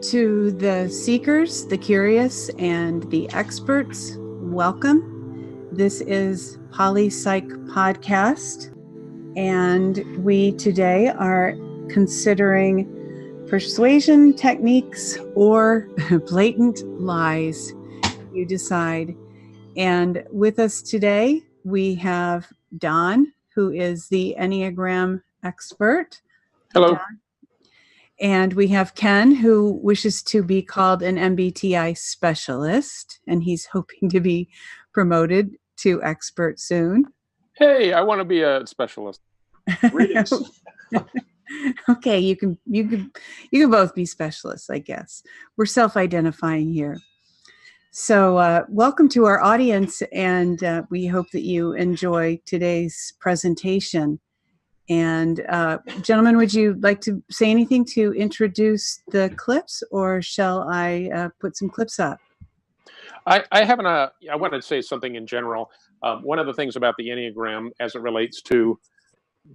To the seekers, the curious, and the experts, welcome. This is Poli-Psych podcast, and we today are considering persuasion techniques or blatant lies. You decide. And with us today, we have Don, who is the Enneagram expert. Hello. Don. And we have Ken, who wishes to be called an MBTI specialist, and he's hoping to be promoted to expert soon. Hey, I want to be a specialist. Greetings. Okay, you can both be specialists, I guess. We're self-identifying here. So welcome to our audience, and we hope that you enjoy today's presentation. And gentlemen, would you like to say anything to introduce the clips, or shall I put some clips up? I want to say something in general. One of the things about the Enneagram as it relates to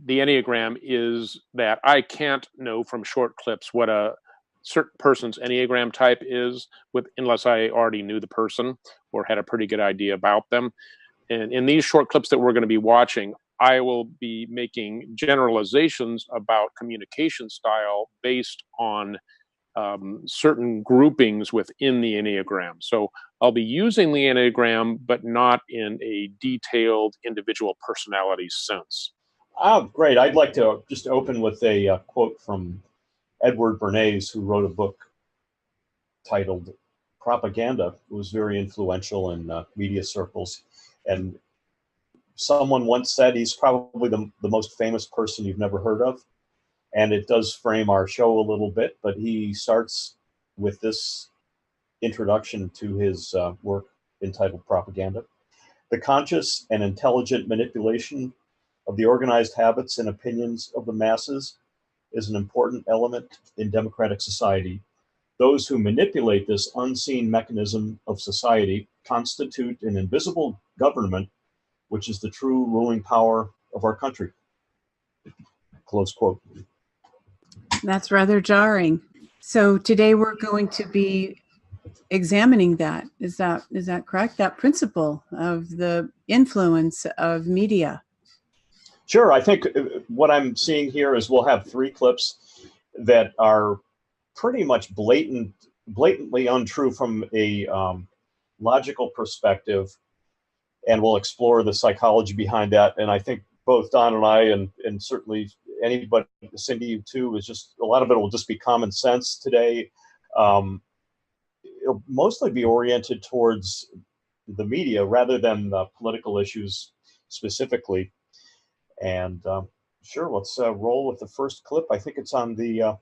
the Enneagram is that I can't know from short clips what a certain person's Enneagram type is unless I already knew the person or had a pretty good idea about them. And in these short clips that we're going to be watching, I will be making generalizations about communication style based on certain groupings within the Enneagram. So I'll be using the Enneagram, but not in a detailed individual personality sense. Oh, great. I'd like to just open with a quote from Edward Bernays, who wrote a book titled Propaganda. It was very influential in media circles. And someone once said he's probably the most famous person you've never heard of. And it does frame our show a little bit, but he starts with this introduction to his work entitled Propaganda. The conscious and intelligent manipulation of the organized habits and opinions of the masses is an important element in democratic society. Those who manipulate this unseen mechanism of society constitute an invisible government, which is the true ruling power of our country. Close quote. That's rather jarring. So today we're going to be examining that. Is that correct? That principle of the influence of media. Sure. I think what I'm seeing here is we'll have three clips that are pretty much blatantly untrue from a logical perspective, and we'll explore the psychology behind that. And I think both Don and I, and certainly anybody, Cindy, you too, is just a lot of it will just be common sense today. It'll mostly be oriented towards the media rather than political issues specifically. And sure, let's roll with the first clip. I think it's on the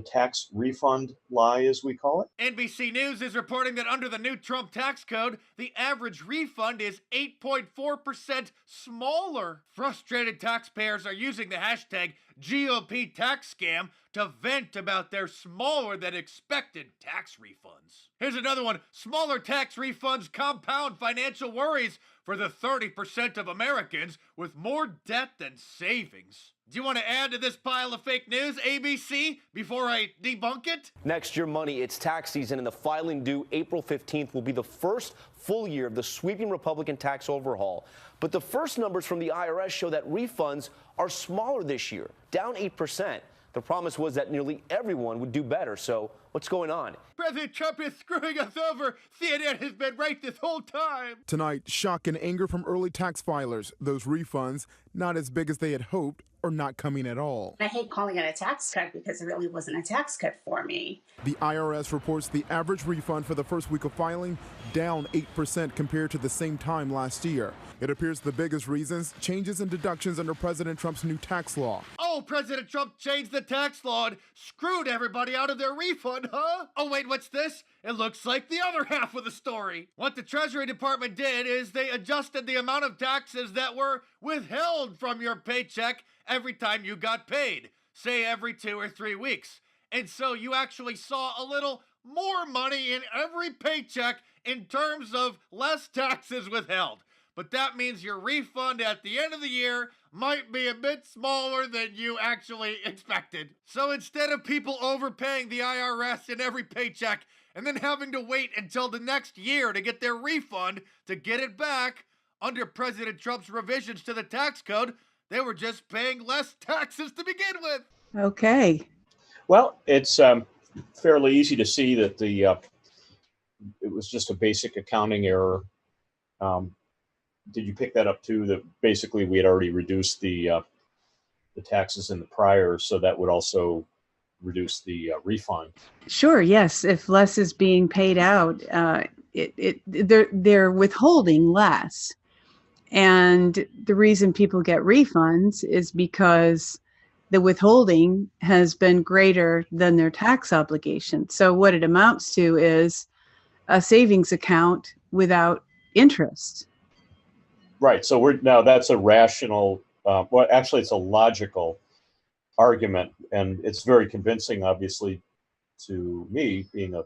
tax refund lie, as we call it. NBC News is reporting that under the new Trump tax code, the average refund is 8.4% smaller. Frustrated taxpayers are using the hashtag GOP tax scam to vent about their smaller than expected tax refunds. Here's another one. Smaller tax refunds compound financial worries for the 30% of Americans with more debt than savings. Do you want to add to this pile of fake news, ABC, before I debunk it? Next year, money, it's tax season, and the filing due April 15th will be the first full year of the sweeping Republican tax overhaul. But the first numbers from the IRS show that refunds are smaller this year, down 8%. The promise was that nearly everyone would do better. So what's going on? President Trump is screwing us over. CNN has been right this whole time. Tonight, shock and anger from early tax filers. Those refunds, not as big as they had hoped, or not coming at all. I hate calling it a tax cut because it really wasn't a tax cut for me. The IRS reports the average refund for the first week of filing down 8% compared to the same time last year. It appears the biggest reasons, changes in deductions under President Trump's new tax law. Oh, President Trump changed the tax law and screwed everybody out of their refund, huh? Oh, wait, what's this? It looks like the other half of the story. What the Treasury Department did is they adjusted the amount of taxes that were withheld from your paycheck every time you got paid, say every 2 or 3 weeks. And so you actually saw a little more money in every paycheck in terms of less taxes withheld. but that means your refund at the end of the year might be a bit smaller than you actually expected. So instead of people overpaying the IRS in every paycheck and then having to wait until the next year to get their refund to get it back, under President Trump's revisions to the tax code, they were just paying less taxes to begin with. Okay. Well, it's fairly easy to see that it was just a basic accounting error. Did you pick that up too? That basically we had already reduced the taxes in the prior, so that would also reduce the refund. Sure. Yes. If less is being paid out, they're withholding less. And the reason people get refunds is because the withholding has been greater than their tax obligation. So what it amounts to is a savings account without interest. Right. So now that's a rational, well, actually it's a logical argument, and it's very convincing, obviously, to me, being a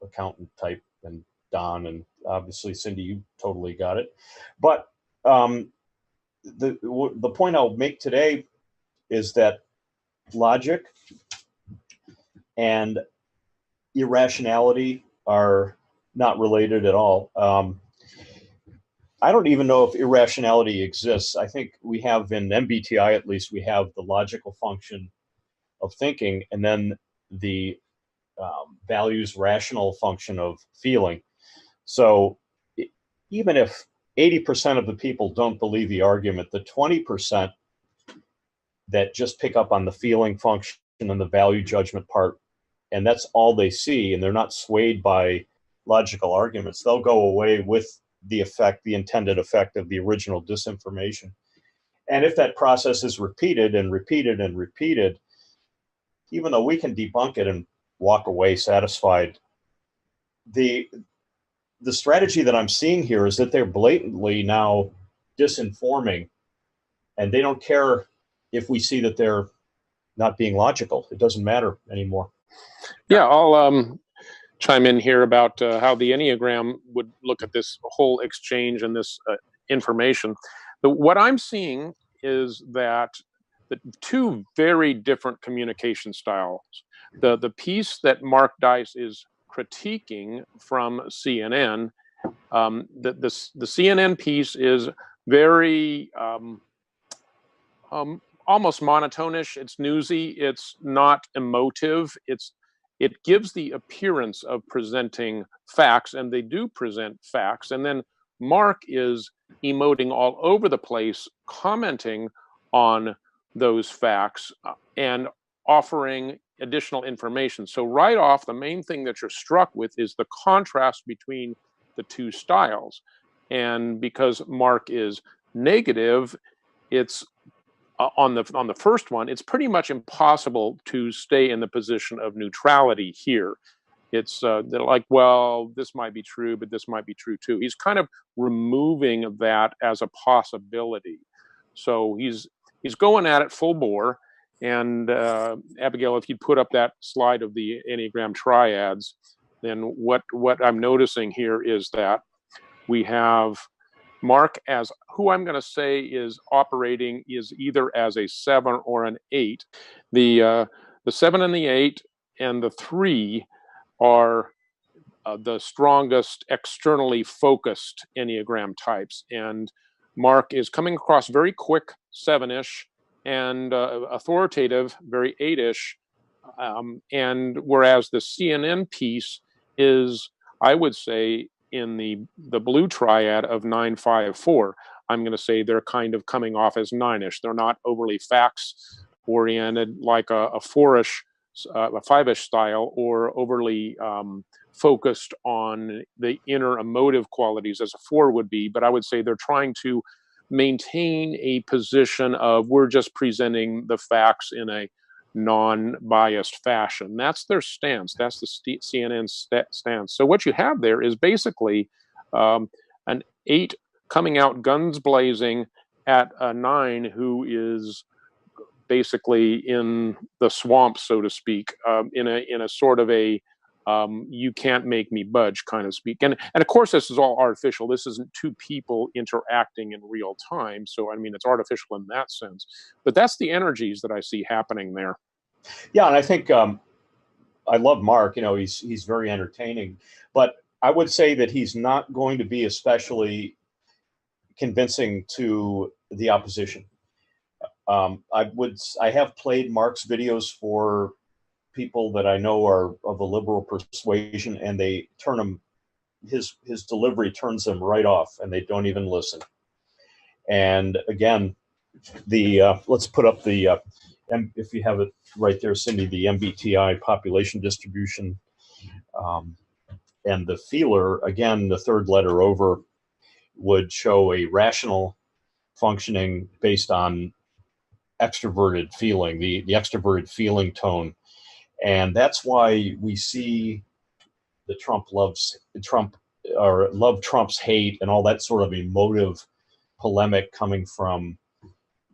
accountant type, and Don, and obviously Cindy, you totally got it. But the point I'll make today is that logic and irrationality are not related at all. I don't even know if irrationality exists. I think we have, in MBTI at least, we have the logical function of thinking, and then the values rational function of feeling. So even if 80% of the people don't believe the argument, the 20% that just pick up on the feeling function and the value judgment part, and that's all they see, and they're not swayed by logical arguments, they'll go away with the effect, the intended effect of the original disinformation. And if that process is repeated and repeated and repeated, even though we can debunk it and walk away satisfied, the strategy that I'm seeing here is that they're blatantly now disinforming, and they don't care if we see that they're not being logical. It doesn't matter anymore. Yeah, I'll chime in here about how the Enneagram would look at this whole exchange and this information. What I'm seeing is that the two very different communication styles. The piece that Mark Dice is critiquing from CNN, the CNN piece is very almost monotonish. It's newsy. It's not emotive. It gives the appearance of presenting facts, and they do present facts. And then Mark is emoting all over the place, commenting on those facts and offering additional information. So right off, the main thing that you're struck with is the contrast between the two styles. And because Mark is negative, it's on the first one, it's pretty much impossible to stay in the position of neutrality here. It's they're like, well, this might be true, but this might be true too. He's kind of removing that as a possibility. So he's going at it full bore. And Abigail, if you'd put up that slide of the Enneagram triads, then what I'm noticing here is that we have Mark as who I'm going to say is operating is either as a 7 or an 8. The 7 and the 8 and the 3 are the strongest externally focused Enneagram types. And Mark is coming across very quick 7-ish and authoritative, very 8-ish. And whereas the CNN piece is, I would say, in the blue triad of 9-5-4, I'm going to say they're kind of coming off as 9-ish. They're not overly facts oriented like a 4-ish, a 5-ish style, or overly focused on the inner emotive qualities as a 4 would be. But I would say they're trying to maintain a position of we're just presenting the facts in a non-biased fashion. That's their stance. That's the CNN stance. So what you have there is basically an 8 coming out guns blazing at a 9 who is basically in the swamp, so to speak, in a sort of a you can't make me budge, kind of speak. And of course, this is all artificial. This isn't two people interacting in real time. So, I mean, it's artificial in that sense. But that's the energies that I see happening there. Yeah, and I think I love Mark. You know, he's very entertaining. But I would say that he's not going to be especially convincing to the opposition. I have played Mark's videos for people that I know are of a liberal persuasion, and they turn them, his delivery turns them right off, and they don't even listen. And again, let's put up the if you have it right there, Cindy, the MBTI population distribution, and the feeler, again, the third letter over, would show a rational functioning based on extroverted feeling, the extroverted feeling tone. And that's why we see the love Trump's hate and all that sort of emotive polemic coming from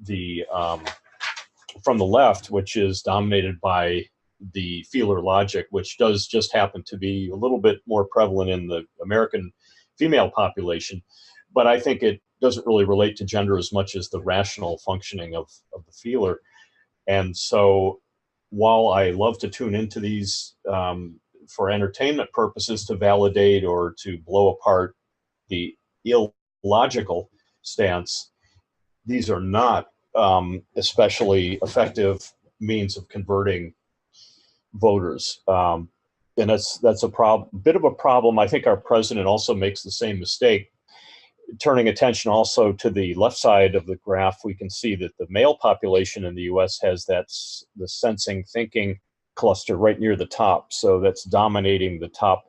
the left, which is dominated by the feeler logic, which does just happen to be a little bit more prevalent in the American female population. But I think it doesn't really relate to gender as much as the rational functioning of the feeler. And so while I love to tune into these for entertainment purposes to validate or to blow apart the illogical stance, these are not especially effective means of converting voters. And that's a bit of a problem. I think our president also makes the same mistake. Turning attention also to the left side of the graph, we can see that the male population in the U.S. has the sensing thinking cluster right near the top. So that's dominating the top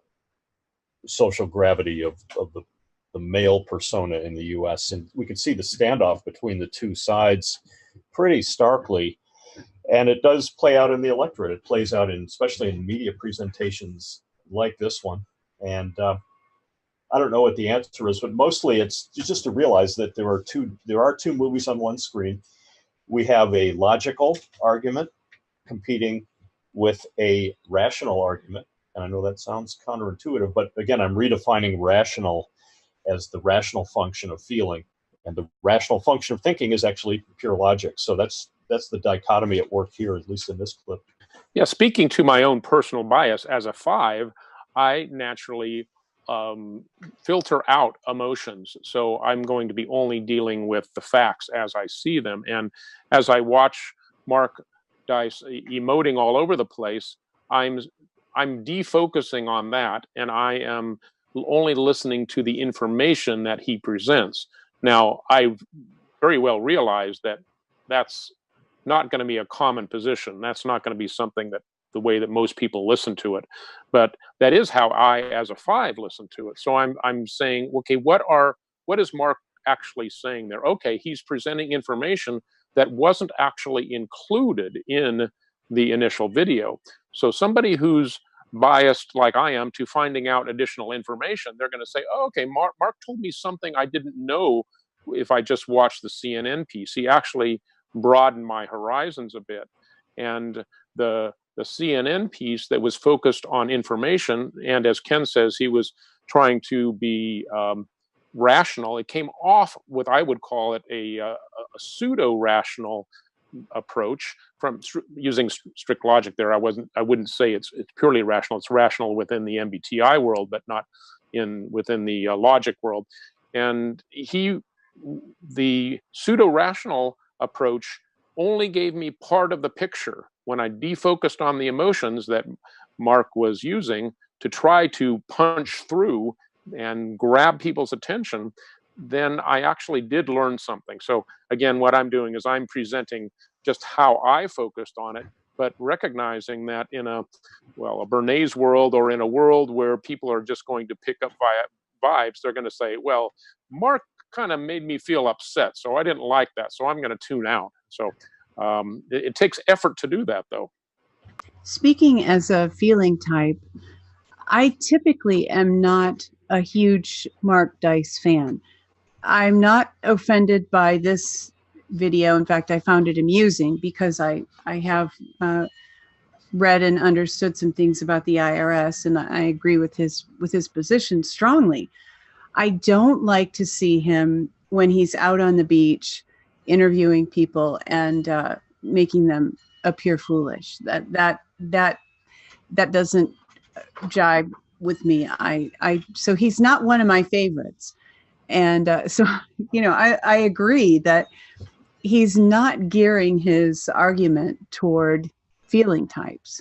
social gravity of the male persona in the U.S. And we can see the standoff between the two sides pretty starkly. And it does play out in the electorate. It plays out especially in media presentations like this one. And I don't know what the answer is, but mostly it's just to realize that there are two movies on one screen. We have a logical argument competing with a rational argument. And I know that sounds counterintuitive, but again, I'm redefining rational as the rational function of feeling. And the rational function of thinking is actually pure logic. So that's the dichotomy at work here, at least in this clip. Yeah, speaking to my own personal bias as a 5, I naturally filter out emotions. So I'm going to be only dealing with the facts as I see them. And as I watch Mark Dice emoting all over the place, I'm defocusing on that, and I am only listening to the information that he presents. Now, I very well realize that that's not going to be a common position. That's not going to be something that the way that most people listen to it, but that is how I, as a 5, listen to it. So I'm saying, okay, what is Mark actually saying there? Okay, he's presenting information that wasn't actually included in the initial video. So somebody who's biased like I am to finding out additional information, they're going to say, oh, okay, Mark told me something I didn't know if I just watched the CNN piece. He actually broadened my horizons a bit. And the CNN piece that was focused on information, and as Ken says, he was trying to be rational. It came off with, I would call it, a pseudo-rational approach from using strict logic there. I wouldn't say it's purely rational. It's rational within the MBTI world, but not within the logic world. And the pseudo-rational approach only gave me part of the picture. When I defocused on the emotions that Mark was using to try to punch through and grab people's attention, then I actually did learn something. So again, what I'm doing is I'm presenting just how I focused on it, but recognizing that in a Bernays world, or in a world where people are just going to pick up vibes, they're going to say, well, Mark kind of made me feel upset, so I didn't like that, so I'm going to tune out. So it takes effort to do that, though. Speaking as a feeling type, I typically am not a huge Mark Dice fan. I'm not offended by this video. In fact, I found it amusing because I have read and understood some things about the IRS, and I agree with his position strongly. I don't like to see him when he's out on the beach interviewing people and making them appear foolish. That doesn't jibe with me. So he's not one of my favorites. And so, I agree that he's not gearing his argument toward feeling types.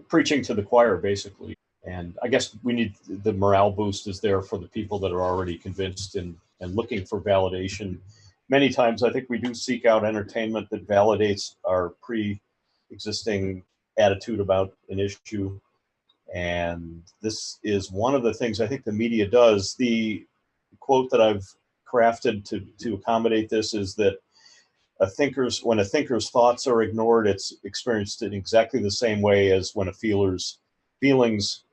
Preaching to the choir, basically. And I guess we need the morale boost is there for the people that are already convinced and looking for validation. Many times I think we do seek out entertainment that validates our pre-existing attitude about an issue. And this is one of the things I think the media does. The quote that I've crafted to accommodate this is that when a thinker's thoughts are ignored, it's experienced in exactly the same way as when a feeler's feelings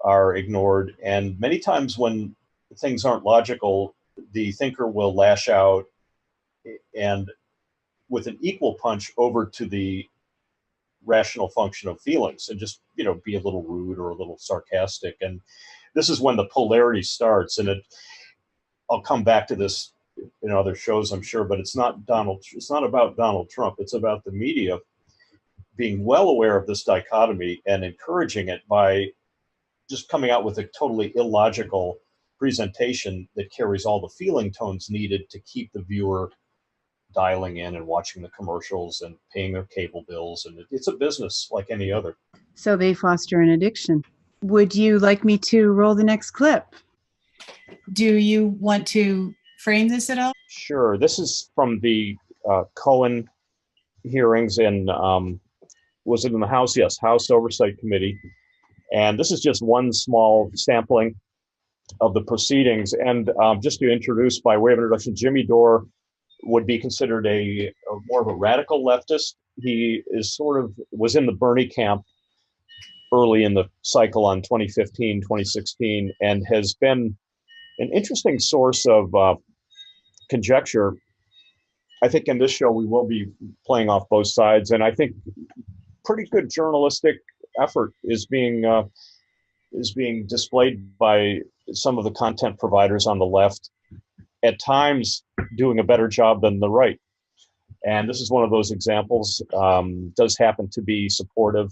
are ignored. And many times when things aren't logical, the thinker will lash out and with an equal punch over to the rational function of feelings and just, be a little rude or a little sarcastic. And this is when the polarity starts. And I'll come back to this in other shows, I'm sure, but it's not about Donald Trump. It's about the media being well aware of this dichotomy and encouraging it by just coming out with a totally illogical presentation that carries all the feeling tones needed to keep the viewer dialing in and watching the commercials and paying their cable bills. And it's a business like any other. So they foster an addiction. Would you like me to roll the next clip? Do you want to frame this at all? Sure. This is from the Cohen hearings in, was it in the House? Yes, House Oversight Committee. And this is just one small sampling of the proceedings. And just to introduce, by way of introduction, Jimmy Dore would be considered a more of a radical leftist. He was in the Bernie camp early in the cycle on 2015, 2016, and has been an interesting source of conjecture. I think in this show we will be playing off both sides, and I think pretty good journalistic effort is being displayed by some of the content providers on the left, at times doing a better job than the right. And this is one of those examples. Does happen to be supportive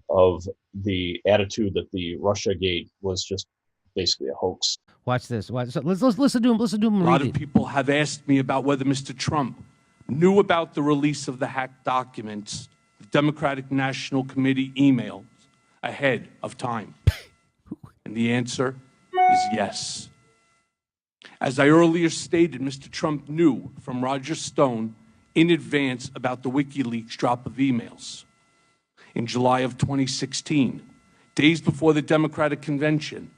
of the attitude that the Russiagate was just basically a hoax. Watch this. So let's listen to him. Listen to him. A lot of people have asked me about whether Mr. Trump knew about the release of the hacked documents, the Democratic National Committee emails ahead of time. And the answer is yes. As I earlier stated, Mr. Trump knew from Roger Stone in advance about the WikiLeaks drop of emails. In July of 2016, days before the Democratic convention,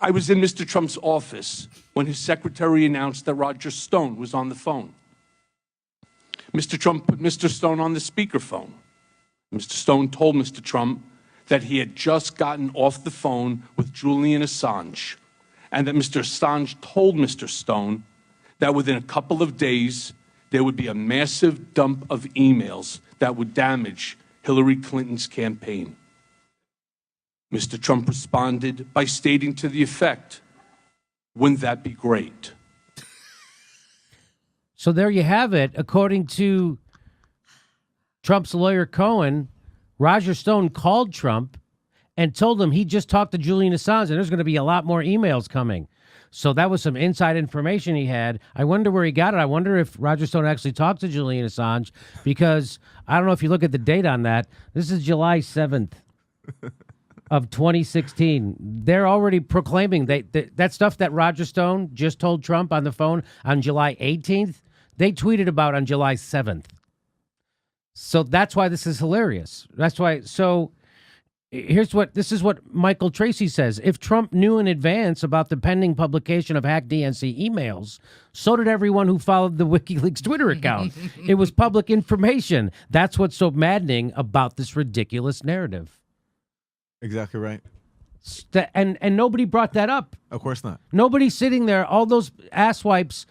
I was in Mr. Trump's office when his secretary announced that Roger Stone was on the phone. Mr. Trump put Mr. Stone on the speakerphone. Mr. Stone told Mr. Trump that he had just gotten off the phone with Julian Assange, and that Mr. Assange told Mr. Stone that within a couple of days, there would be a massive dump of emails that would damage Hillary Clinton's campaign. Mr. Trump responded by stating to the effect, "Wouldn't that be great?" So there you have it. According to Trump's lawyer Cohen, Roger Stone called Trump and told him he just talked to Julian Assange and there's going to be a lot more emails coming. So that was some inside information he had. I wonder where he got it. I wonder if Roger Stone actually talked to Julian Assange, because I don't know if you look at the date on that. This is July 7th of 2016. They're already proclaiming that stuff that Roger Stone just told Trump on the phone on July 18th, they tweeted about on July 7th. So that's why this is hilarious. That's why. So this is what Michael Tracy says. If Trump knew in advance about the pending publication of hacked DNC emails, so did everyone who followed the WikiLeaks Twitter account. It was public information. That's what's so maddening about this ridiculous narrative. Exactly right. And nobody brought that up. Of course not. Nobody's sitting there. All those asswipes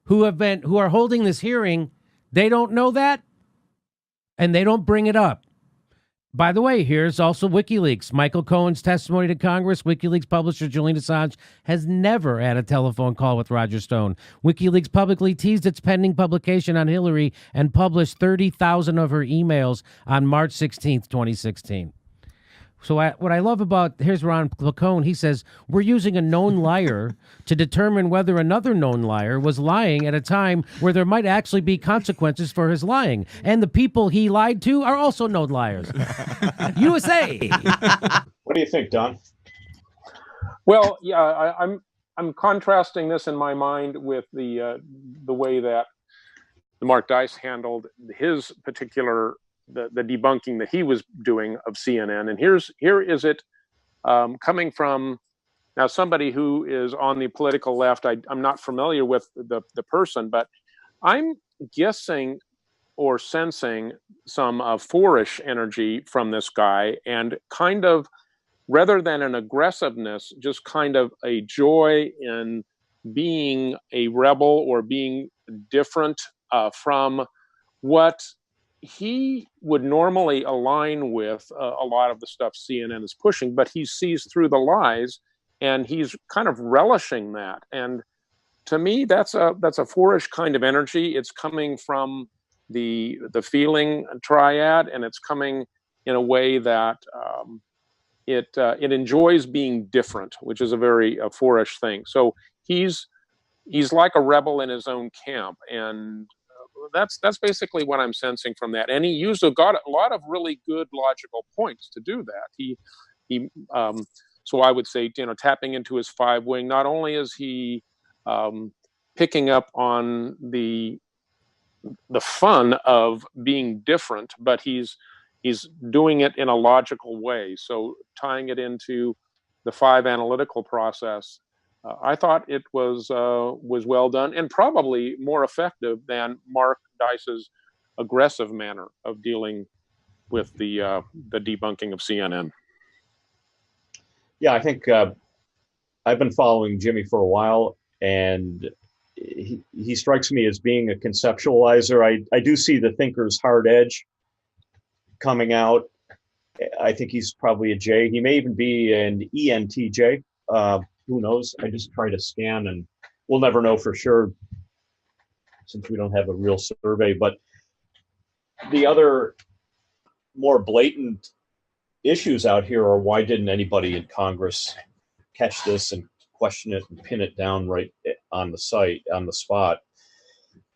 who are holding this hearing, they don't know that, and they don't bring it up. By the way, here's also WikiLeaks. Michael Cohen's testimony to Congress. WikiLeaks publisher Julian Assange has never had a telephone call with Roger Stone. WikiLeaks publicly teased its pending publication on Hillary and published 30,000 of her emails on March 16th, 2016. So what I love about, here's Ron Placone, he says, we're using a known liar to determine whether another known liar was lying at a time where there might actually be consequences for his lying. And the people he lied to are also known liars. USA. What do you think, Don? Well, yeah, I'm contrasting this in my mind with the way that Mark Dice handled his particular the debunking that he was doing of CNN. And here is it coming from now somebody who is on the political left. I'm not familiar with the person, but I'm guessing or sensing some fourish energy from this guy, and kind of, rather than an aggressiveness, just kind of a joy in being a rebel or being different from what he would normally align with a lot of the stuff CNN is pushing, but he sees through the lies and he's kind of relishing that. And to me, that's a fourish kind of energy. It's coming from the feeling triad, and it's coming in a way that it enjoys being different, which is a very fourish thing. So he's like a rebel in his own camp, and that's basically what I'm sensing from that. And he used a lot of really good logical points to do that. He so I would say, tapping into his five wing. Not only is he picking up on the fun of being different, but he's doing it in a logical way. So tying it into the five analytical process. I thought it was well done, and probably more effective than Mark Dice's aggressive manner of dealing with the debunking of CNN. Yeah, I think I've been following Jimmy for a while, and he strikes me as being a conceptualizer. I do see the thinker's hard edge coming out. I think he's probably a J. He may even be an ENTJ. Who knows? I just try to scan, and we'll never know for sure since we don't have a real survey. But the other more blatant issues out here are, why didn't anybody in Congress catch this and question it and pin it down right on the site, on the spot?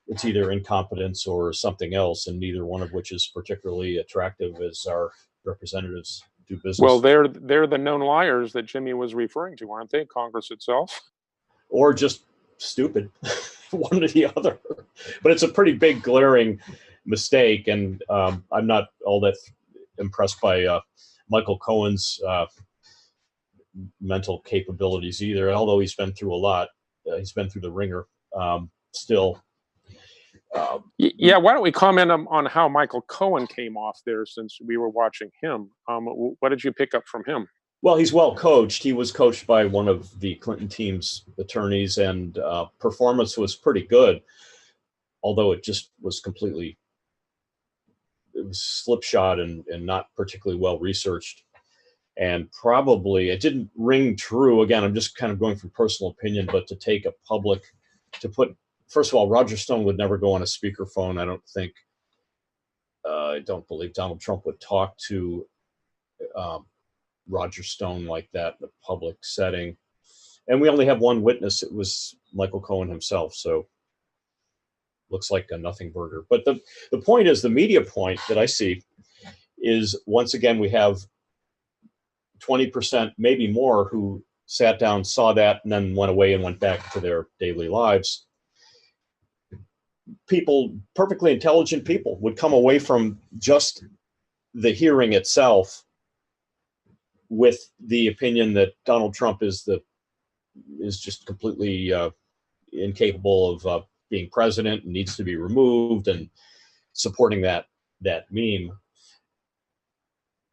It's either incompetence or something else, and neither one of which is particularly attractive as our representatives do business. Well, they're the known liars that Jimmy was referring to, aren't they? Congress itself, or just stupid, one or the other. But it's a pretty big, glaring mistake, and I'm not all that impressed by Michael Cohen's mental capabilities either. Although he's been through a lot, he's been through the ringer. Still. Yeah, why don't we comment on how Michael Cohen came off there, since we were watching him? What did you pick up from him? Well, he's well coached. He was coached by one of the Clinton team's attorneys, and performance was pretty good, although it just was completely, it was slipshod and not particularly well researched. And probably it didn't ring true. Again, I'm just kind of going from personal opinion, but to take a public, to put, first of all, Roger Stone would never go on a speakerphone. I don't think, I don't believe Donald Trump would talk to Roger Stone like that in a public setting. And we only have one witness. It was Michael Cohen himself. So looks like a nothing burger. But the point is, the media point that I see is, once again, we have 20%, maybe more, who sat down, saw that, and then went away and went back to their daily lives. People, perfectly intelligent people, would come away from just the hearing itself with the opinion that Donald Trump is just completely incapable of being president and needs to be removed, and supporting that meme.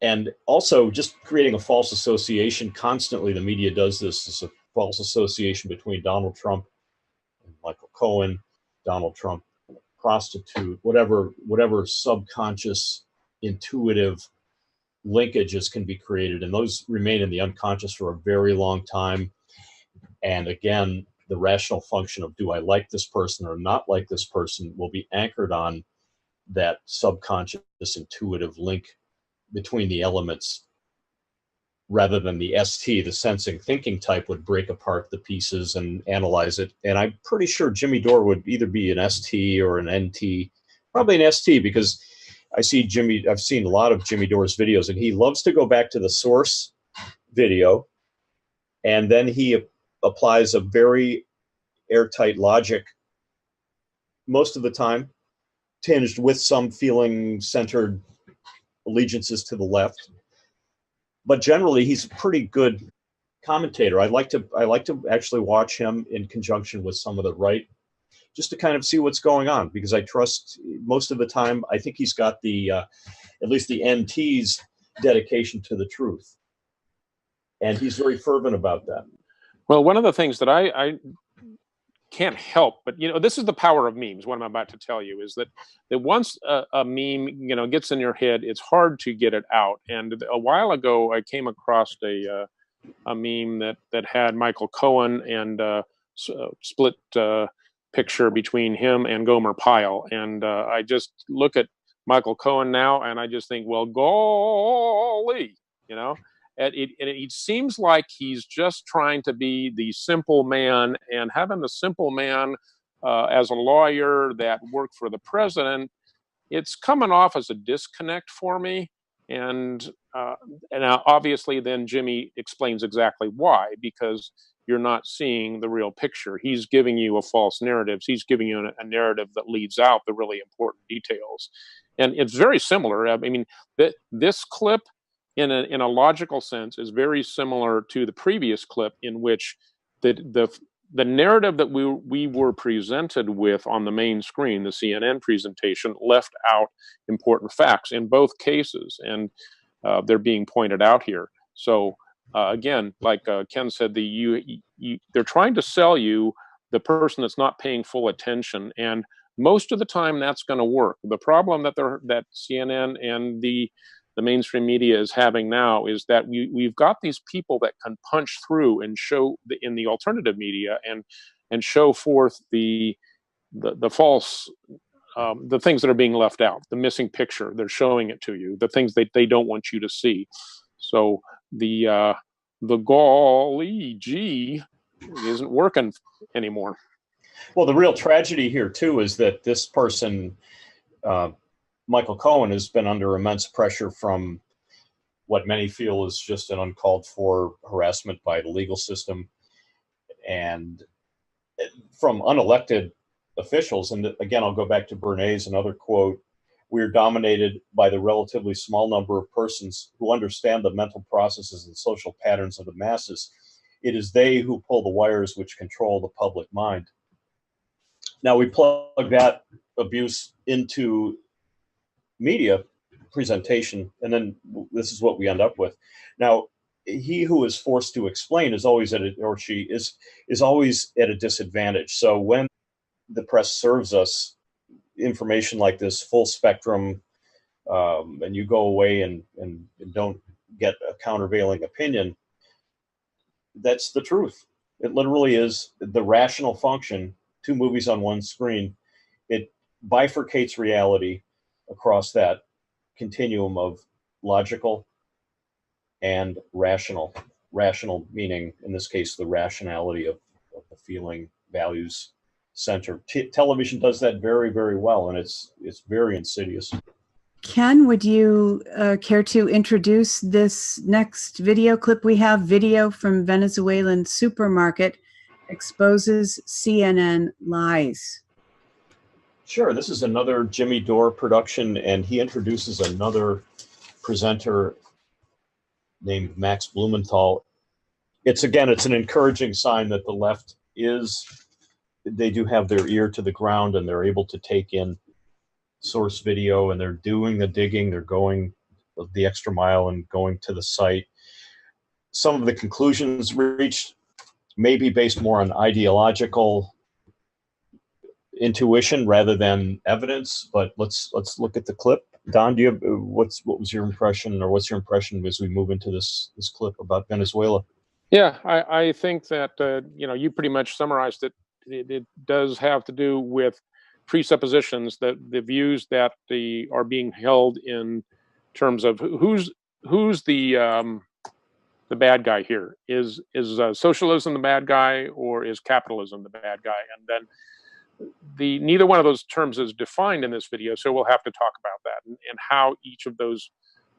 And also just creating a false association. Constantly the media does this. It's a false association between Donald Trump and Michael Cohen, Donald Trump, prostitute, whatever subconscious, intuitive linkages can be created, and those remain in the unconscious for a very long time. And again, the rational function of do I like this person or not like this person will be anchored on that subconscious intuitive link between the elements, rather than the ST, the sensing thinking type, would break apart the pieces and analyze it. And I'm pretty sure Jimmy Dore would either be an ST or an NT, probably an ST, because I've seen a lot of Jimmy Dore's videos, and he loves to go back to the source video, and then he applies a very airtight logic, most of the time tinged with some feeling-centered allegiances to the left. But generally, he's a pretty good commentator. I like to actually watch him in conjunction with some of the right, just to kind of see what's going on, because I trust most of the time. I think he's got the at least the NT's dedication to the truth, and he's very fervent about that. Well, one of the things that I can't help, but this is the power of memes. What I'm about to tell you is that once a meme gets in your head, it's hard to get it out. And a while ago, I came across a meme that had Michael Cohen and split picture between him and Gomer Pyle, and I just look at Michael Cohen now, and I just think, well, golly, it seems like he's just trying to be the simple man, and having the simple man as a lawyer that worked for the president, it's coming off as a disconnect for me. And obviously then Jimmy explains exactly why, because you're not seeing the real picture. He's giving you a false narrative. He's giving you a narrative that leaves out the really important details. And it's very similar. I mean, this clip, in a logical sense, is very similar to the previous clip, in which the narrative that we were presented with on the main screen, the CNN presentation, left out important facts in both cases, and they're being pointed out here. So again, like Ken said, they're trying to sell you the person that's not paying full attention, and most of the time that's going to work. The problem that CNN and the mainstream media is having now is that we've got these people that can punch through and show in the alternative media and show forth the false, the things that are being left out, the missing picture. They're showing it to you, the things they don't want you to see. So the golly gee isn't working anymore. Well, the real tragedy here too is that this person, Michael Cohen, has been under immense pressure from what many feel is just an uncalled for harassment by the legal system and from unelected officials. And again, I'll go back to Bernays, another quote: "We're dominated by the relatively small number of persons who understand the mental processes and social patterns of the masses. It is they who pull the wires which control the public mind." Now we plug that abuse into media presentation, and then this is what we end up with. Now, he who is forced to explain is always or she is always at a disadvantage. So when the press serves us information like this, full spectrum, and you go away and don't get a countervailing opinion, that's the truth. It literally is the rational function. Two movies on one screen. It bifurcates reality across that continuum of logical and rational. Rational meaning, in this case, the rationality of the feeling, values center. Television does that very, very well, and it's very insidious. Ken, would you care to introduce this next video clip we have? Video from Venezuelan supermarket exposes CNN lies. Sure. This is another Jimmy Dore production, and he introduces another presenter named Max Blumenthal. It's an encouraging sign that the left they do have their ear to the ground, and they're able to take in source video, and they're doing the digging. They're going the extra mile and going to the site. Some of the conclusions reached may be based more on ideological intuition rather than evidence, but let's look at the clip Don, do you have what was your impression, or what's your impression as we move into this clip about Venezuela? Yeah, I think that you pretty much summarized it. It does have to do with presuppositions, that the views that are being held in terms of who's the bad guy here. Is socialism the bad guy, or is capitalism the bad guy? And then neither one of those terms is defined in this video, so we'll have to talk about that and how each of those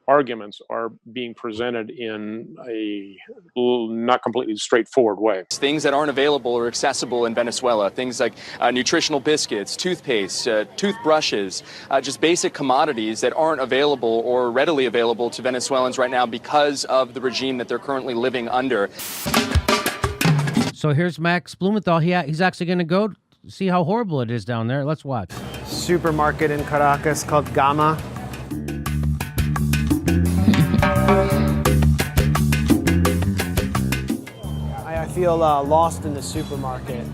arguments are being presented in a not completely straightforward way. Things that aren't available or accessible in Venezuela, things like nutritional biscuits, toothpaste, toothbrushes, just basic commodities that aren't available or readily available to Venezuelans right now because of the regime that they're currently living under. So here's Max Blumenthal. He's actually going to go see how horrible it is down there. Let's watch. Supermarket in Caracas called Gama. I feel lost in the supermarket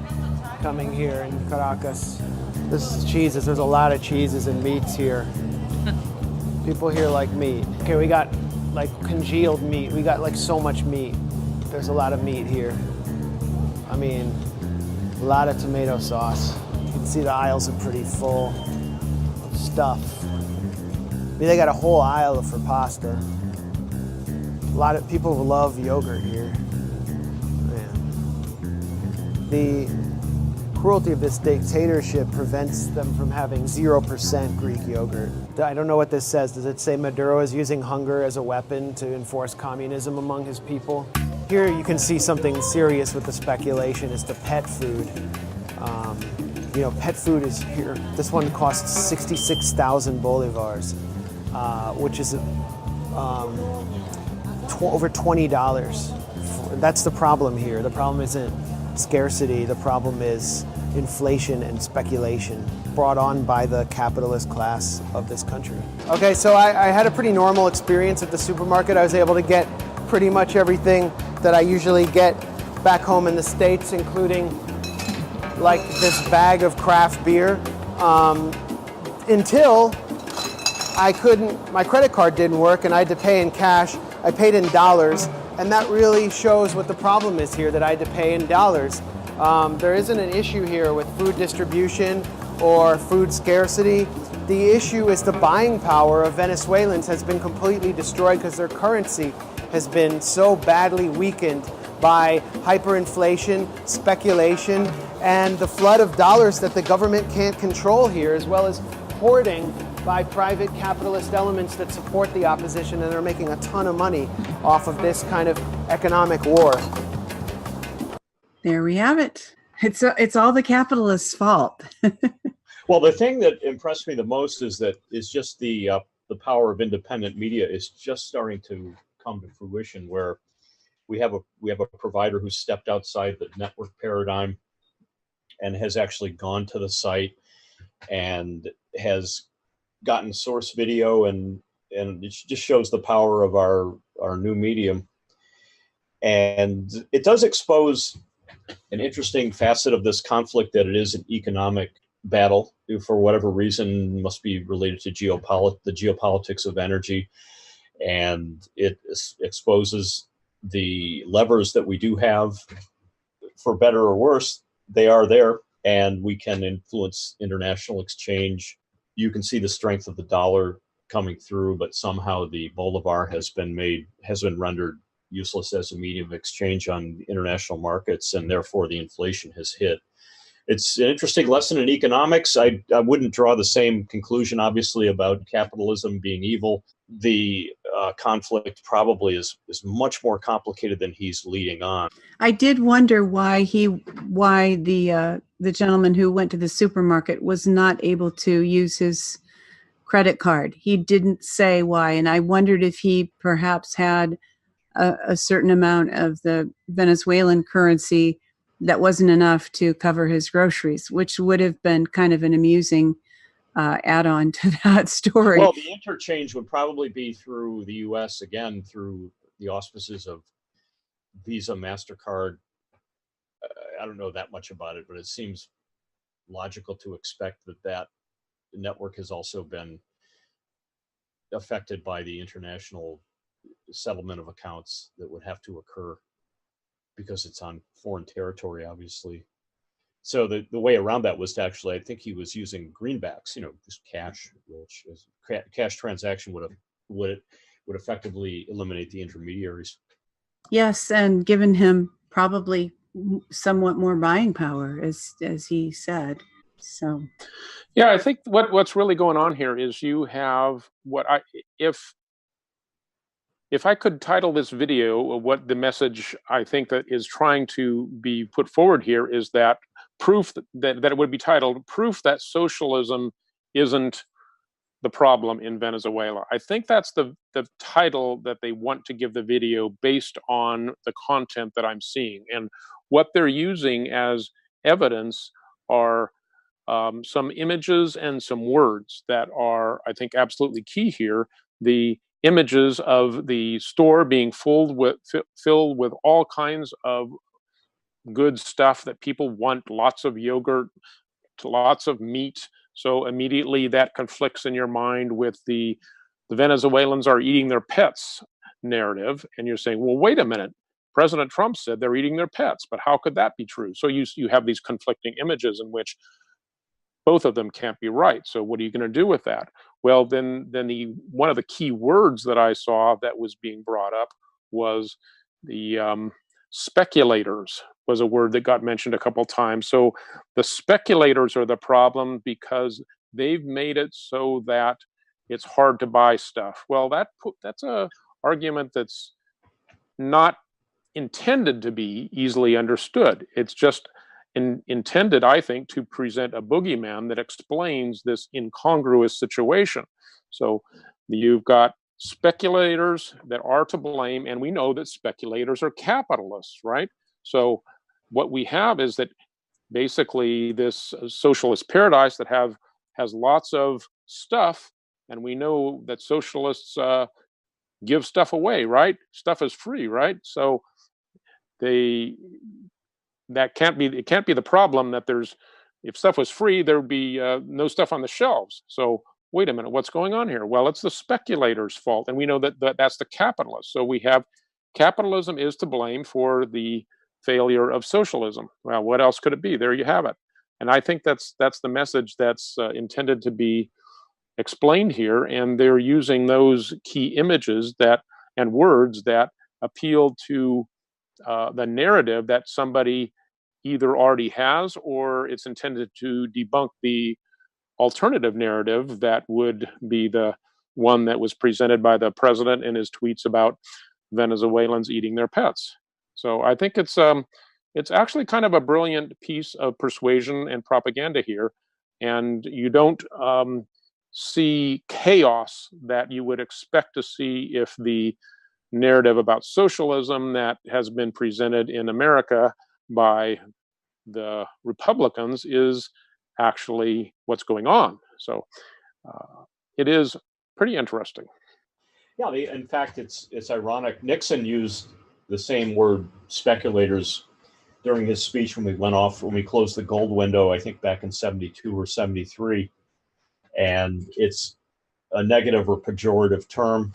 coming here in Caracas. This is cheeses. There's a lot of cheeses and meats here. People here like meat. Okay, we got like congealed meat. We got like so much meat. There's a lot of meat here. I mean, a lot of tomato sauce. You can see the aisles are pretty full of stuff. I mean, they got a whole aisle for pasta. A lot of people love yogurt here. Man. The cruelty of this dictatorship prevents them from having 0% Greek yogurt. I don't know what this says. Does it say Maduro is using hunger as a weapon to enforce communism among his people? Here you can see something serious with the speculation is the pet food. Pet food is here. This one costs 66,000 bolivars, which is over $20. That's the problem here. The problem isn't scarcity. The problem is inflation and speculation brought on by the capitalist class of this country. Okay, so I had a pretty normal experience at the supermarket. I was able to get pretty much everything that I usually get back home in the States, including like this bag of craft beer, until my credit card didn't work and I had to pay in cash. I paid in dollars, and that really shows what the problem is here, that I had to pay in dollars. There isn't an issue here with food distribution or food scarcity. The issue is the buying power of Venezuelans has been completely destroyed because their currency has been so badly weakened by hyperinflation, speculation, and the flood of dollars that the government can't control here, as well as hoarding by private capitalist elements that support the opposition, and they're making a ton of money off of this kind of economic war. There we have it. It's all the capitalists' fault. Well, the thing that impressed me the most is just the power of independent media is just starting to come to fruition, where we have a provider who stepped outside the network paradigm and has actually gone to the site and has gotten source video, and it just shows the power of our new medium. And it does expose an interesting facet of this conflict, that it is an economic battle for whatever reason, must be related to the geopolitics of energy. And it exposes the levers that we do have, for better or worse. They are there, and we can influence international exchange. You can see the strength of the dollar coming through, but somehow the bolivar has been rendered useless as a medium of exchange on international markets, and therefore the inflation has hit. It's an interesting lesson in economics. I wouldn't draw the same conclusion, obviously, about capitalism being evil. The conflict probably is much more complicated than he's leading on. I did wonder why the gentleman who went to the supermarket was not able to use his credit card. He didn't say why, and I wondered if he perhaps had a certain amount of the Venezuelan currency that wasn't enough to cover his groceries, which would have been kind of an amusing add-on to that story. Well, the interchange would probably be through the U.S., again, through the auspices of Visa, MasterCard. I don't know that much about it, but it seems logical to expect that network has also been affected by the international settlement of accounts that would have to occur because it's on foreign territory, obviously. So the way around that was to actually, I think he was using greenbacks, just cash, which is cash transaction would effectively eliminate the intermediaries. Yes, and given him probably somewhat more buying power, as he said. So, yeah, I think what's really going on here is you have if I could title this video, what the message I think that is trying to be put forward here is that proof that it would be titled "Proof that Socialism Isn't the Problem in Venezuela." I think that's the title that they want to give the video based on the content that I'm seeing. And what they're using as evidence are some images and some words that are, I think, absolutely key here. The images of the store being filled with all kinds of good stuff that people want, lots of yogurt, lots of meat. So immediately that conflicts in your mind with the Venezuelans are eating their pets narrative. And you're saying, well, wait a minute. President Trump said they're eating their pets, but how could that be true? So you have these conflicting images in which both of them can't be right. So what are you going to do with that? Well, then one of the key words that I saw that was being brought up was the speculators was a word that got mentioned a couple times. So the speculators are the problem because they've made it so that it's hard to buy stuff. Well, that's a argument that's not intended to be easily understood. It's just intended, I think, to present a boogeyman that explains this incongruous situation. So you've got speculators that are to blame, and we know that speculators are capitalists, right? So what we have is that basically this socialist paradise that has lots of stuff, and we know that socialists give stuff away, right? Stuff is free, right? So it can't be the problem that if stuff was free, there would be no stuff on the shelves. So wait a minute, what's going on here? Well, it's the speculators' fault, and we know that's the capitalists. So we have capitalism is to blame for the failure of socialism. Well, what else could it be? There you have it. And I think that's the message that's intended to be explained here, and they're using those key images and words that appeal to the narrative that somebody either already has, or it's intended to debunk the alternative narrative that would be the one that was presented by the president in his tweets about Venezuelans eating their pets. So I think it's actually kind of a brilliant piece of persuasion and propaganda here, and you don't see chaos that you would expect to see if the narrative about socialism that has been presented in America by the Republicans is actually what's going on. So it is pretty interesting. Yeah, in fact, it's ironic. Nixon used the same word, speculators, during his speech when we closed the gold window, I think back in 72 or 73. And it's a negative or pejorative term.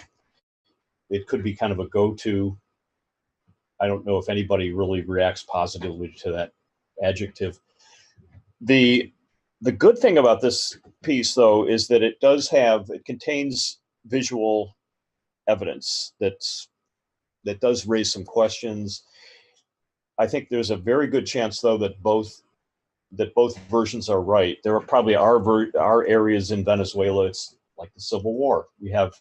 It could be kind of a go-to. I don't know if anybody really reacts positively to that adjective. The good thing about this piece, though, is that it contains visual evidence that does raise some questions. I think there's a very good chance, though, that both versions are right. There probably are areas in Venezuela. It's like the Civil War. We have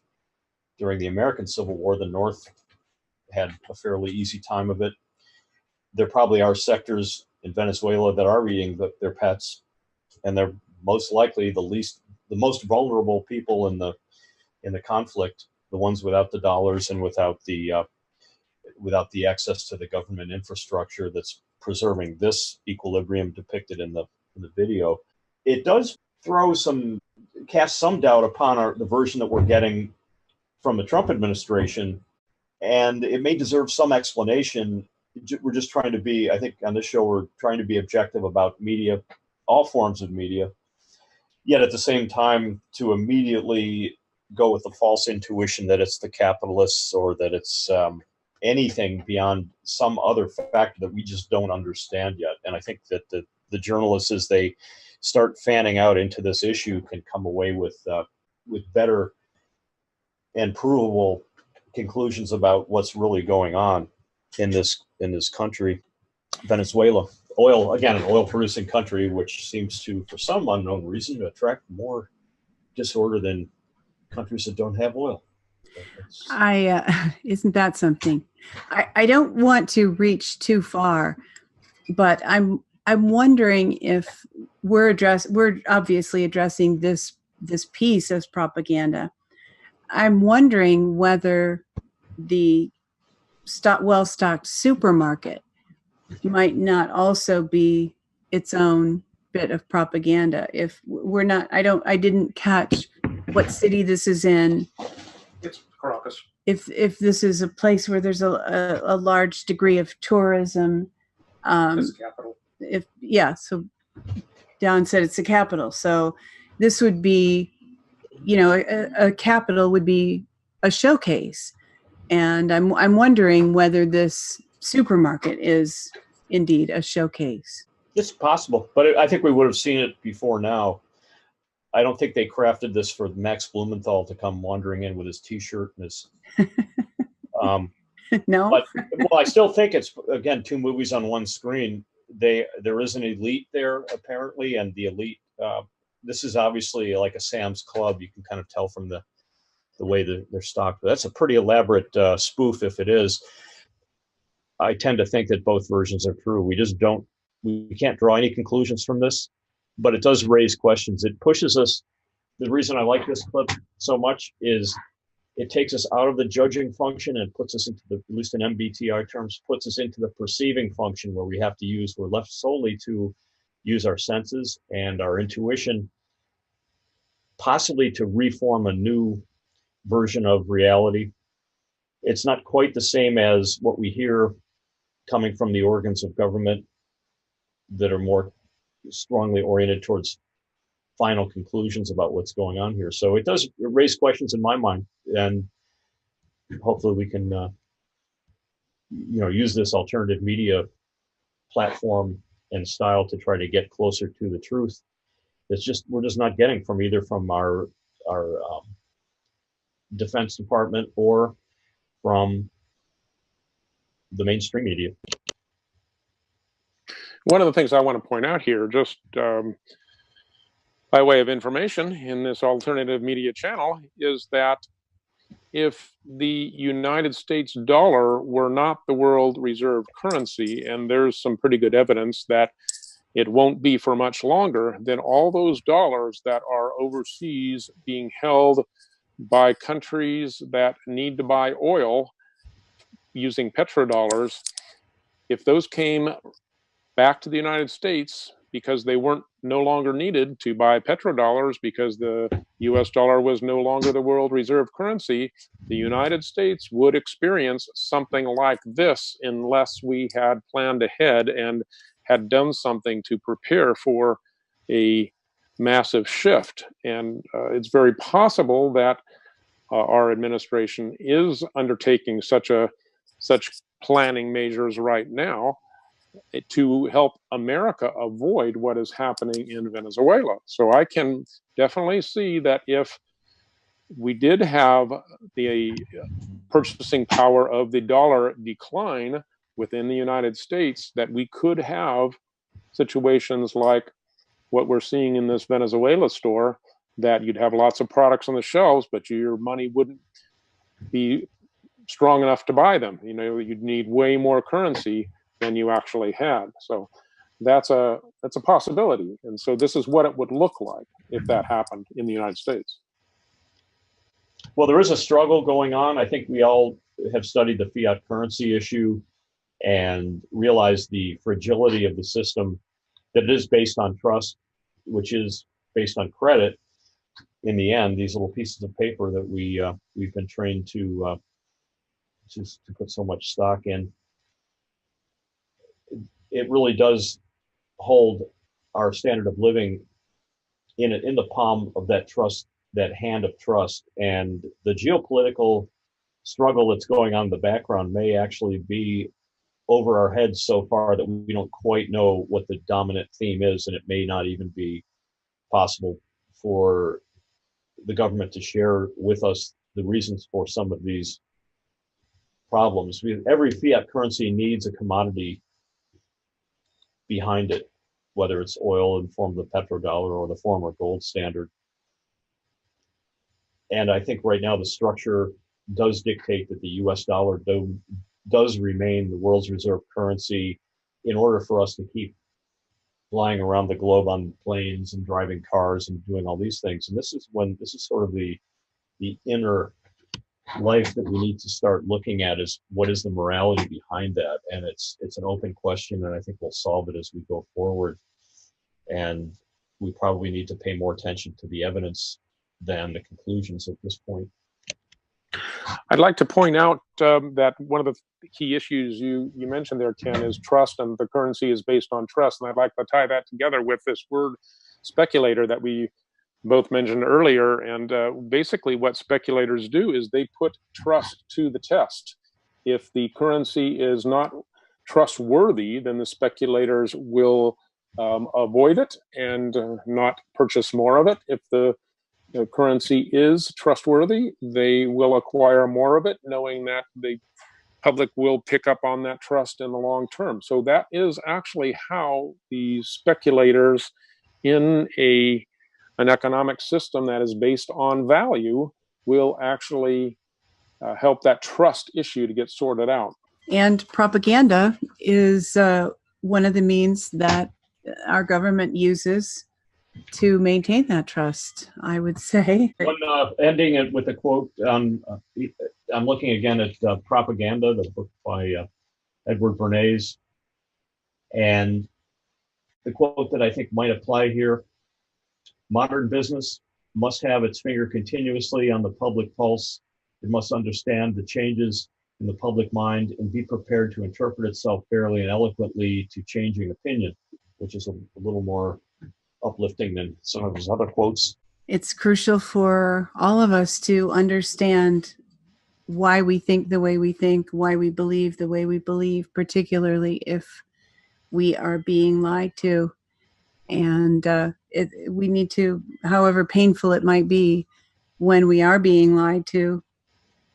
during the American Civil War, the North had a fairly easy time of it. There probably are sectors in Venezuela that are eating their pets, and they're most likely the most vulnerable people in the conflict, the ones without the dollars and without the access to the government infrastructure that's preserving this equilibrium depicted in the video. It does cast some doubt upon the version that we're getting from the Trump administration, and it may deserve some explanation. We're just trying to be, I think on this show, we're trying to be objective about media, all forms of media, yet at the same time to immediately go with the false intuition that it's the capitalists or that it's anything beyond some other factor that we just don't understand yet. And I think that the journalists, as they start fanning out into this issue, can come away with better and provable conclusions about what's really going on in this country, Venezuela. Oil, again, an oil-producing country, which seems to, for some unknown reason, attract more disorder than countries that don't have oil. Isn't that something? I don't want to reach too far, but I'm wondering if we're obviously addressing this piece as propaganda. I'm wondering whether the well-stocked supermarket might not also be its own bit of propaganda. If we're not, I didn't catch what city this is in. It's Caracas. If this is a place where there's a large degree of tourism, It's the capital. So Don said it's the capital. So this would be, a capital would be a showcase, and I'm wondering whether this supermarket is indeed a showcase. It's possible, but I think we would have seen it before now. I don't think they crafted this for Max Blumenthal to come wandering in with his T-shirt and his. No, but I still think it's, again, two movies on one screen. There is an elite there apparently, and the elite. This is obviously like a Sam's Club. You can kind of tell from the way that they're stocked. But that's a pretty elaborate spoof, if it is. I tend to think that both versions are true. We can't draw any conclusions from this, but it does raise questions. It pushes us. The reason I like this clip so much is it takes us out of the judging function and puts us into at least in MBTI terms, puts us into the perceiving function where we're left solely to use our senses and our intuition, possibly to reform a new version of reality. It's not quite the same as what we hear coming from the organs of government that are more strongly oriented towards final conclusions about what's going on here. So it does raise questions in my mind, and hopefully we can use this alternative media platform and style to try to get closer to the truth. We're just not getting from our Defense Department or from the mainstream media. One of the things I want to point out here, just by way of information in this alternative media channel, is that if the United States dollar were not the world reserve currency, and there's some pretty good evidence that it won't be for much longer, then all those dollars that are overseas being held by countries that need to buy oil using petrodollars, if those came back to the United States because they weren't no longer needed to buy petrodollars because the US dollar was no longer the world reserve currency, the United States would experience something like this unless we had planned ahead and had done something to prepare for a massive shift. And it's very possible that our administration is undertaking such planning measures right now to help America avoid what is happening in Venezuela. So I can definitely see that if we did have the purchasing power of the dollar decline within the United States, that we could have situations like what we're seeing in this Venezuela store, that you'd have lots of products on the shelves, but your money wouldn't be strong enough to buy them. You'd need way more currency than you actually had. So that's a possibility. And so this is what it would look like if that happened in the United States. Well, there is a struggle going on. I think we all have studied the fiat currency issue and realized the fragility of the system, that it is based on trust, which is based on credit. In the end, these little pieces of paper that we've been trained to put so much stock in, it really does hold our standard of living in the palm of that trust that hand of trust. And the geopolitical struggle that's going on in the background may actually be over our heads so far that we don't quite know what the dominant theme is, and it may not even be possible for the government to share with us the reasons for some of these problems. Every fiat currency needs a commodity behind it, whether it's oil in the form of the petrodollar or the former gold standard. And I think right now the structure does dictate that the US dollar does remain the world's reserve currency in order for us to keep flying around the globe on planes and driving cars and doing all these things. And this is sort of the inner life that we need to start looking at, is what is the morality behind that? And it's an open question, and I think we'll solve it as we go forward. And we probably need to pay more attention to the evidence than the conclusions at this point. I'd like to point out that one of the key issues you mentioned there, Ken, is trust, and the currency is based on trust. And I'd like to tie that together with this word speculator that we both mentioned earlier. And basically what speculators do is they put trust to the test. If the currency is not trustworthy, then the speculators will avoid it and not purchase more of it. If the currency is trustworthy, they will acquire more of it, knowing that the public will pick up on that trust in the long term. So that is actually how the speculators in an economic system that is based on value will actually help that trust issue to get sorted out. And propaganda is one of the means that our government uses to maintain that trust, I would say. Ending it with a quote, I'm looking again at Propaganda, the book by Edward Bernays. And the quote that I think might apply here: modern business must have its finger continuously on the public pulse. It must understand the changes in the public mind and be prepared to interpret itself fairly and eloquently to changing opinion, which is a little more uplifting than some of his other quotes. It's crucial for all of us to understand why we think the way we think, why we believe the way we believe, particularly if we are being lied to. And we need to, however painful it might be, when we are being lied to,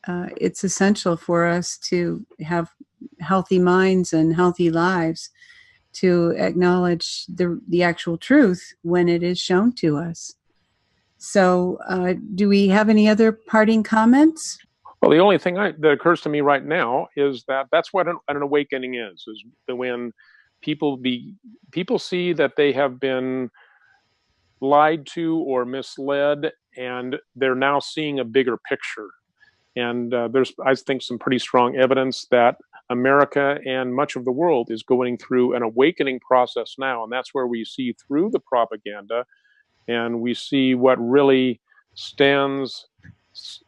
it's essential for us to have healthy minds and healthy lives, to acknowledge the actual truth when it is shown to us. So do we have any other parting comments? Well, the only thing that occurs to me right now is that's what an awakening is when people see that they have been lied to or misled, and they're now seeing a bigger picture. And there's, I think, some pretty strong evidence that America and much of the world is going through an awakening process now. And that's where we see through the propaganda, and we see what really stands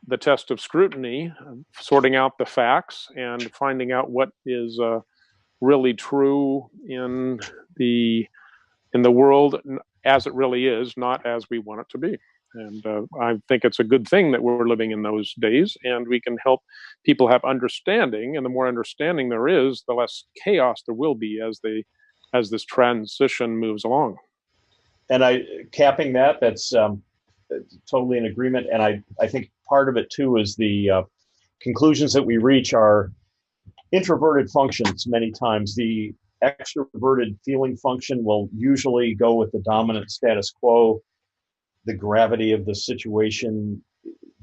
the test of scrutiny, sorting out the facts and finding out what is really true in the world as it really is, not as we want it to be. And I think it's a good thing that we're living in those days, and we can help people have understanding. And the more understanding there is, the less chaos there will be as this transition moves along. And capping that's totally in agreement. And I think part of it too is the conclusions that we reach are introverted functions. Many times the extroverted feeling function will usually go with the dominant status quo. The gravity of the situation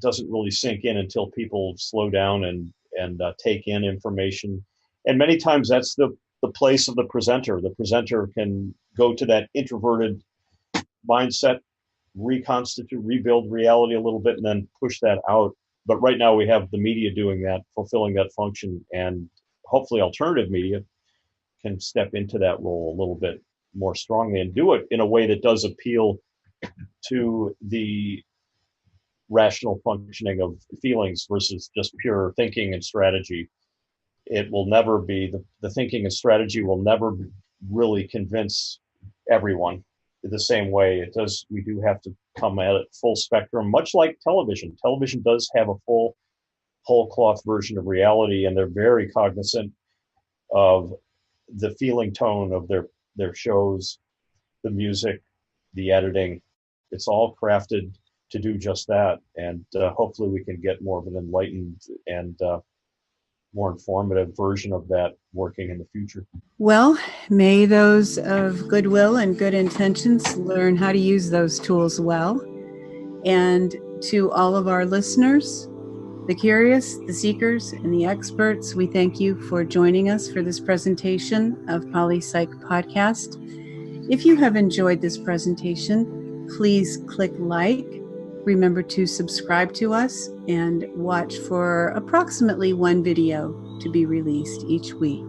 doesn't really sink in until people slow down and take in information. And many times that's the place of the presenter. The presenter can go to that introverted mindset, reconstitute, rebuild reality a little bit, and then push that out. But right now we have the media doing that, fulfilling that function, and hopefully alternative media can step into that role a little bit more strongly and do it in a way that does appeal to the rational functioning of feelings versus just pure thinking and strategy. It will never be, the thinking and strategy will never really convince everyone the same way it does. We do have to come at it full spectrum, much like television. Television does have a full whole cloth version of reality, and they're very cognizant of the feeling tone of their shows, the music, the editing. It's all crafted to do just that, and hopefully we can get more of an enlightened and more informative version of that working in the future. Well, may those of goodwill and good intentions learn how to use those tools well. And to all of our listeners, the curious, the seekers, and the experts, we thank you for joining us for this presentation of Poli-Psych Podcast. If you have enjoyed this presentation, please click like. Remember to subscribe to us and watch for approximately one video to be released each week.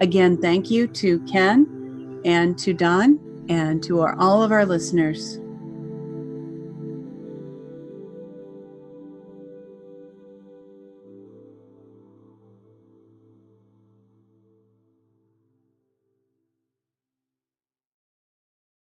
Again, thank you to Ken and to Don and to all of our listeners.